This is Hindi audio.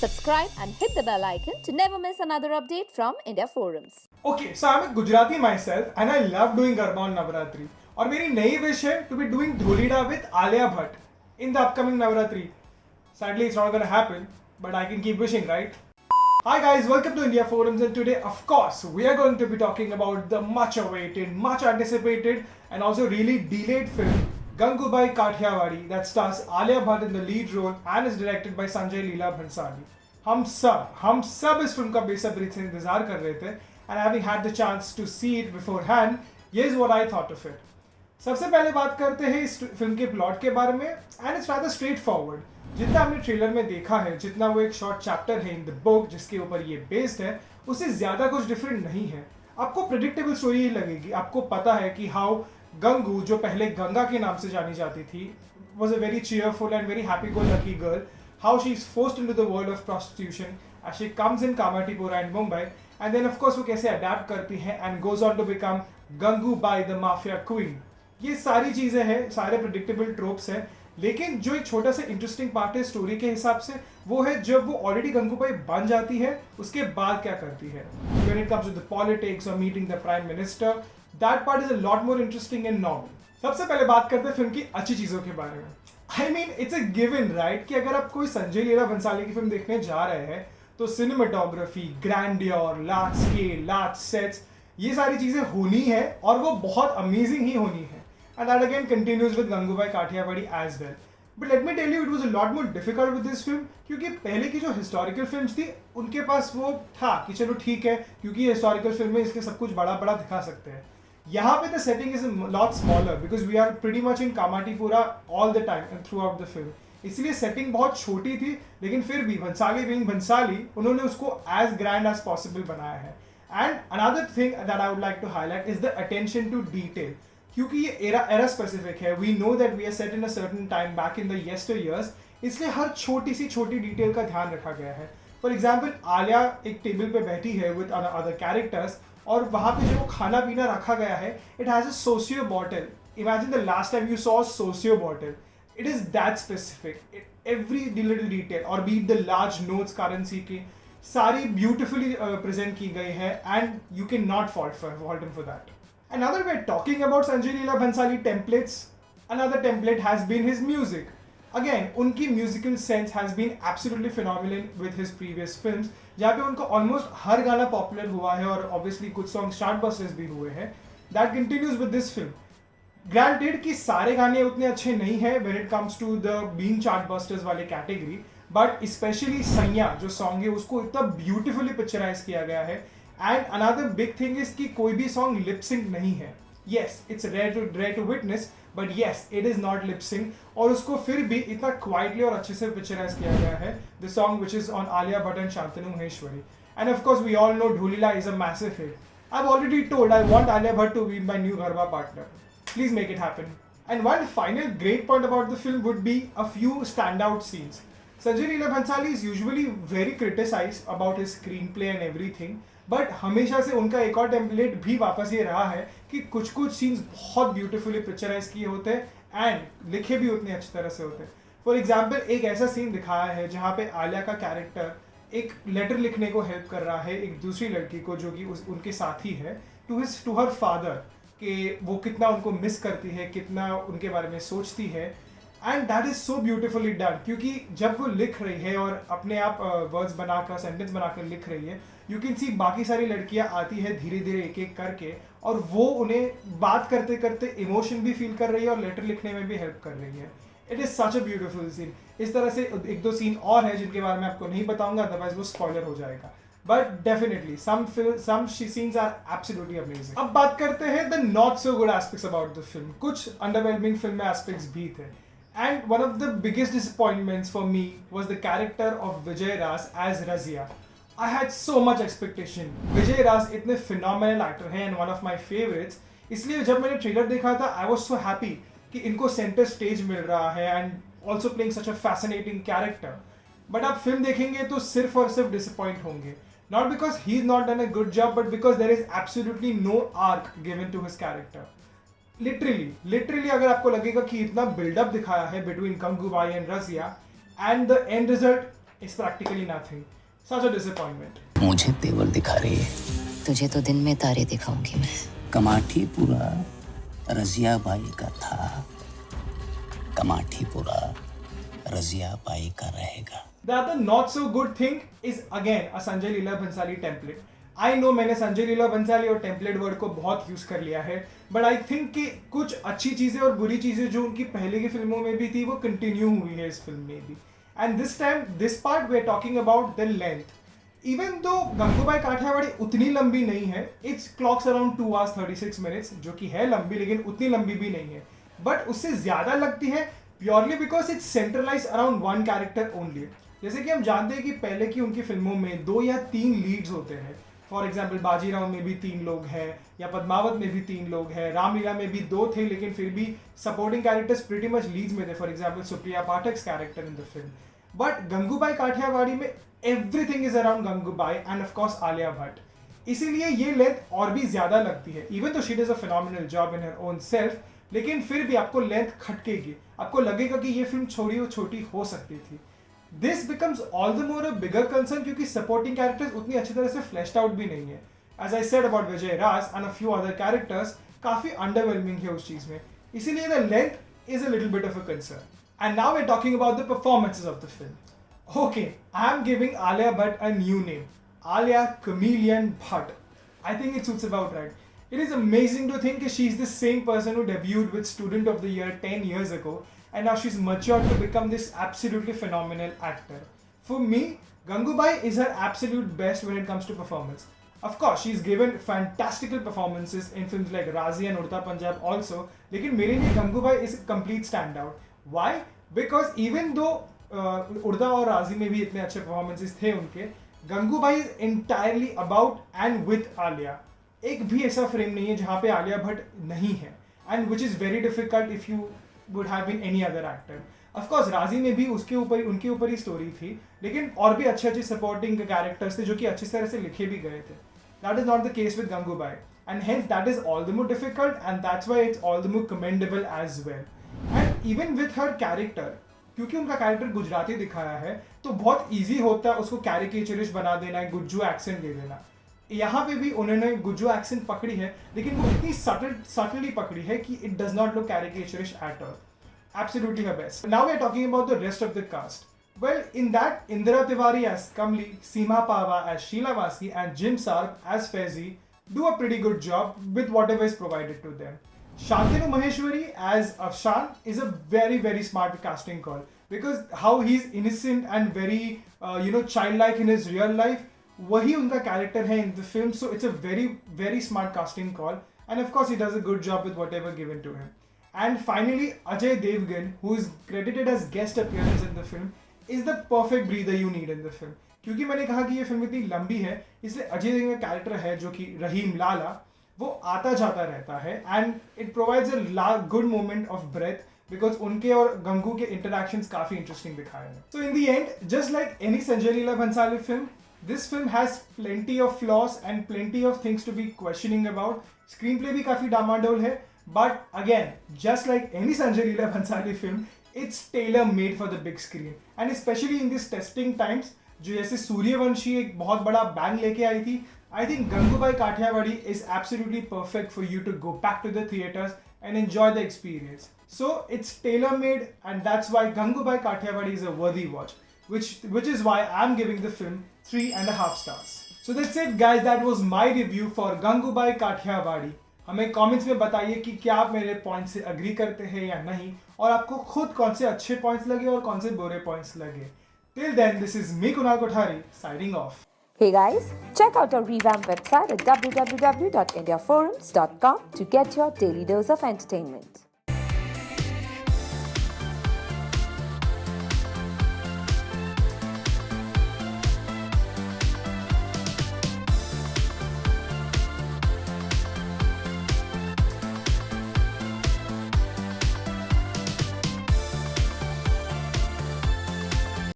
Subscribe and hit the bell icon to never miss another update from India Forums. Okay, so I'm a Gujarati myself and I love doing Garba on Navratri. और मेरी नई wish है to be doing Dholida with Alia Bhatt in the upcoming Navratri. Sadly, it's not gonna happen, but I can keep wishing, right? Hi guys, welcome to India Forums, and today, of course, we are going to be talking about the much awaited, much anticipated, and also really delayed film Gangubai Kathiawadi that stars Alia Bhatt in the lead role and is directed by Sanjay Leela Bhansali. हम सब इस फिल्म का बेसब्री से इंतजार कर रहे थे, and having had the chance to see it beforehand, here's what I thought of it. सबसे पहले बात करते हैं इस फिल्म के प्लॉट के बारे में, and it's rather straightforward. जितना हमने ट्रेलर में देखा है, जितना वो एक शॉर्ट चैप्टर है इन द बुक जिसके ऊपर ये बेस्ड है, उससे ज़्यादा कुछ डिफरेंट नहीं है. आपको प्रेडिक्टेबल स्टोरी ही लगेगी. आपको पता है कि हाउ गंगू, जो पहले गंगा के नाम से जानी जाती थी, was a very cheerful and very happy-go-lucky girl, how she is forced into the world of prostitution as she comes in Kamatipura and Mumbai, and then of course वो कैसे adapt करती है and goes on to become Gangubai the Mafia Queen. ये सारी चीज़ें हैं, सारे predictable tropes हैं, लेकिन जो एक छोटा सा इंटरेस्टिंग पार्ट है स्टोरी के हिसाब से, वो है जब वो ऑलरेडी गंगूबाई बन जाती है, उसके बाद क्या करती है. When it comes to the politics or meeting the prime minister, that part is a lot more interesting and novel. सबसे पहले बात करते हैं फिल्म की अच्छी चीज़ों के बारे में. I mean, it's a given, right? कि अगर आप कोई संजय लीला भंसाली की फिल्म देखने जा रहे हैं, तो cinematography, grandeur, large scale, large sets, ये सारी चीज़ें होनी है और वो बहुत अमेजिंग ही होनी है. And that again continues with Gangubai Kathiawadi as well. But let me tell you, it was a lot more difficult with this film, क्योंकि पहले की जो हिस्टोरिकल फिल्म्स थी, उनके पास वो था कि चलो ठीक है, क्योंकि हिस्टोरिकल फिल्म में इसके सब कुछ बड़ा बड़ा दिखा सकते हैं. यहाँ पे the setting is a lot smaller because we are pretty much in Kamatipura all the time and throughout the film. इसलिए सेटिंग बहुत छोटी थी, लेकिन फिर भी भंसाली being भंसाली, उन्होंने उसको as grand as possible बनाया है. And another thing that I would like to highlight is the attention to detail. क्योंकि ये era specific है, we know that we are set in a certain time back in the yesteryears, इसलिए हर छोटी सी छोटी डिटेल का ध्यान रखा गया है. फॉर एग्जाम्पल, आलिया एक टेबल पे बैठी है विद अदर कैरेक्टर्स, और वहाँ पे जो खाना पीना रखा गया है, it has a socio bottle. Imagine the last time you saw socio bottle. It is that specific. Every little detail और beat the large notes currency की सारी ब्यूटिफुली प्रेजेंट की गई है, and you can not fault him for that. And now that we're talking about Sanjay Leela Bhansali templates, another template has been his music. Again, उनकी musical sense has been absolutely phenomenal with his previous films, जहाँ पे उनको almost हर गाना popular हुआ है और obviously कुछ songs chartbusters भी हुए हैं. That continues with this film. Granted कि सारे गाने उतने अच्छे नहीं हैं when it comes to the being chartbusters वाले category, but especially सैया जो song है उसको इतना beautifully picturized किया गया है. And another big thing is कि कोई भी song lip sync नहीं है. Yes, it's rare to witness, but yes, it is not lip sync. और उसको फिर भी इतना quietly और अच्छे से picturize किया गया है. The song which is on Alia Bhatt and Shantanu Maheshwari. And of course, we all know Dholida is a massive hit. I've already told I want Alia Bhatt to be my new Garba partner. Please make it happen. And one final great point about the film would be a few standout scenes. Sanjay Leela Bhansali is usually very criticized about his screenplay and everything. But हमेशा से उनका एक और टेम्पलेट भी वापस ये रहा है कि कुछ कुछ सीन्स बहुत ब्यूटीफुली पिक्चराइज किए होते हैं एंड लिखे भी उतने अच्छी तरह से होते हैं. फॉर एग्जाम्पल, एक ऐसा सीन दिखाया है जहाँ पे आलिया का कैरेक्टर एक लेटर लिखने को हेल्प कर रहा है एक दूसरी लड़की को जो कि उनके साथी है, टू हर फादर, कि वो कितना उनको मिस करती है, कितना उनके बारे में सोचती है. And that is so beautifully done, क्योंकि जब वो लिख रही है और अपने आप वर्ड्स बनाकर, सेंटेंस बनाकर लिख रही है, यू कैन सी बाकी सारी लड़कियां आती है धीरे धीरे एक एक करके, और वो उन्हें बात करते करते इमोशन भी फील कर रही है और लेटर लिखने में भी हेल्प कर रही है. It is such a beautiful scene. इस तरह से एक दो सीन और है जिनके बारे में आपको नहीं बताऊंगा, अदरवाइज वो स्पॉइलर हो जाएगा. But definitely some scenes are absolutely amazing. अब बात करते हैं the not so good aspects about the film. कुछ अंडरवेलमिंग फिल्म में एस्पेक्ट्स भी थे. And one of the biggest disappointments for me was the character of Vijay Ras as Razia. I had so much expectation. Vijay Ras इतने phenomenal actor हैं and one of my favorites. इसलिए जब मैंने ट्रेलर देखा था, I was so happy कि इनको center stage मिल रहा है and also playing such a fascinating character. But आप फिल्म देखेंगे तो सिर्फ और सिर्फ disappoint होंगे. Not because he's not done a good job, but because there is absolutely no arc given to his character. Literally अगर आपको लगेगा कि इतना बिल्डअप दिखाया है between Gangubai and Razia, and the end result is practically nothing. Such a disappointment. मुझे तेवर दिखा रही है। तुझे तो दिन में तारे दिखाऊंगी मैं। कमाठी पूरा रजिया बाई का था, कमाठी पूरा रजिया बाई का रहेगा। The other not so good thing is again a Sanjay Leela Bhansali template. I know मैंने संजय लीला बंसाली और टेम्पलेट वर्ड को बहुत यूज कर लिया है, बट आई थिंक कि कुछ अच्छी चीजें और बुरी चीजें जो उनकी पहले की फिल्मों में भी थी वो कंटिन्यू हुई है इस फिल्म में भी. And this time this part we are talking about the length. Even though Gangubai Kathiawadi उतनी लंबी नहीं है, it's clocks around 2 hours 36 minutes, जो कि है लंबी लेकिन उतनी लंबी भी नहीं है, बट उससे ज्यादा लगती है purely because it's centralize around one character only. जैसे कि हम जानते हैं कि पहले की उनकी फिल्मों में 2 या 3 लीड्स होते हैं. फॉर एग्जाम्पल बाजीराव में भी 3 लोग हैं, या पद्मावत में भी 3 लोग हैं, रामलीला में भी 2 थे लेकिन फिर भी supporting characters pretty much leads में थे. For example Supriya Pathak's character in the film. But Gangubai Kathiawadi में everything is around Gangubai and of course Alia Bhatt. इसीलिए ये लेंथ और भी ज्यादा लगती है. इवन तो she does a phenomenal job in her own self, लेकिन फिर भी आपको लेंथ खटकेगी, आपको लगेगा कि ये फिल्म छोटी हो सकती थी. This becomes all the more a bigger concern क्योंकि सपोर्टिंग कैरेक्टर्स उतनी अच्छी तरह से फ्लैश्ड आउट भी नहीं है. As I said about Vijay Raaz and a few other characters, काफी अंडरवेलमिंग है उस चीज में. इसीलिए the length is a little bit of a concern. And now we are talking about the performances of the film. Okay, I am giving Alia Bhatt a new name. Alia Chameleon Bhatt. I think it suits about right. It is amazing to think that she is the same person who debuted with Student of the Year 10 years ago, and now she's matured to become this absolutely phenomenal actor. For me, Gangubai is her absolute best when it comes to performance. Of course, she's given fantastical performances in films like Razi and Udta Punjab also, लेकिन मेरे लिए Gangubai is a complete standout. Why? Because even though उड़दा और राजी में भी इतने अच्छे परफॉर्मेंसेस थे उनके, Gangubai is entirely about and with Alia. एक भी ऐसा फ्रेम नहीं है जहाँ पे आलिया भट्ट नहीं है, and which is very difficult if you would have been any other actor. Of course Raazi में भी उनके ऊपर ही स्टोरी थी, लेकिन और भी अच्छे सपोर्टिंग कैरेक्टर्स थे जो कि अच्छी तरह से लिखे भी गए थे. That is not the case with Gangubai, and hence that is all the more difficult and that's why it's all the more commendable as well. And even with her character, क्योंकि उनका कैरेक्टर गुजराती दिखाया है तो बहुत इजी होता है उसको कैरिकेचरिश बना देना, गुज्जू एक्सेंट दे देना. यहाँ पे भी उन्होंने गुज्जू एक्सेंट पकड़ी है, लेकिन वो इतनी सटली पकड़ी है कि it does not look caricaturish at all. Absolutely her best. Now we are talking about the rest of the cast. Well, in that Indira Tiwari as Kamli, Seema Pahwa as Sheela Vasi and Jim Sarbh as Faizi do a pretty good job with whatever is provided to them. Shantanu Maheshwari as Afshan is a very, very smart casting call, because how he's innocent and very childlike in his real life, wahi unka character hai in the film, so it's a very, very smart casting call, and of course he does a good job with whatever given to him. And finally, Ajay Devgan, who is credited as guest appearance in the film, is the perfect breather you need in the film. क्योंकि मैंने कहा कि ये फिल्म इतनी लंबी है, इसलिए अजय देवगन का कैरेक्टर है जो कि रहीम लाला, वो आता जाता रहता है, and it provides a good moment of breath because उनके और गंगू के इंटरैक्शंस काफी इंटरेस्टिंग दिखाए हैं. So in the end, just like any Sanjay Leela Bhansali film, this film has plenty of flaws and plenty of things to be questioning about. Screenplay भी काफी डामाडोल है, but again just like any Sanjay Leela Bhansali film, it's tailor made for the big screen. And specially in this testing times, जो जैसे सूर्यवंशी एक बहुत बड़ा बैंग लेके आई थी, I think Gangubai Kathiawadi is absolutely perfect for you to go back to the theaters and enjoy the experience. So it's tailor-made, and that's why Gangubai Kathiawadi is a worthy watch, which is why I'm giving the film 3.5 stars. So that's it guys, that was my review for Gangubai Kathiawadi. हमें कमेंट्स में बताइए कि क्या आप मेरे पॉइंट से अग्री करते हैं या नहीं, और आपको खुद कौन से अच्छे पॉइंट्स लगे और कौन से बुरे पॉइंट्स लगे. Till then, this is me Kunal Kothari signing off. Hey guys, check out our revamped website at www.indiaforums.com to get your daily dose of entertainment.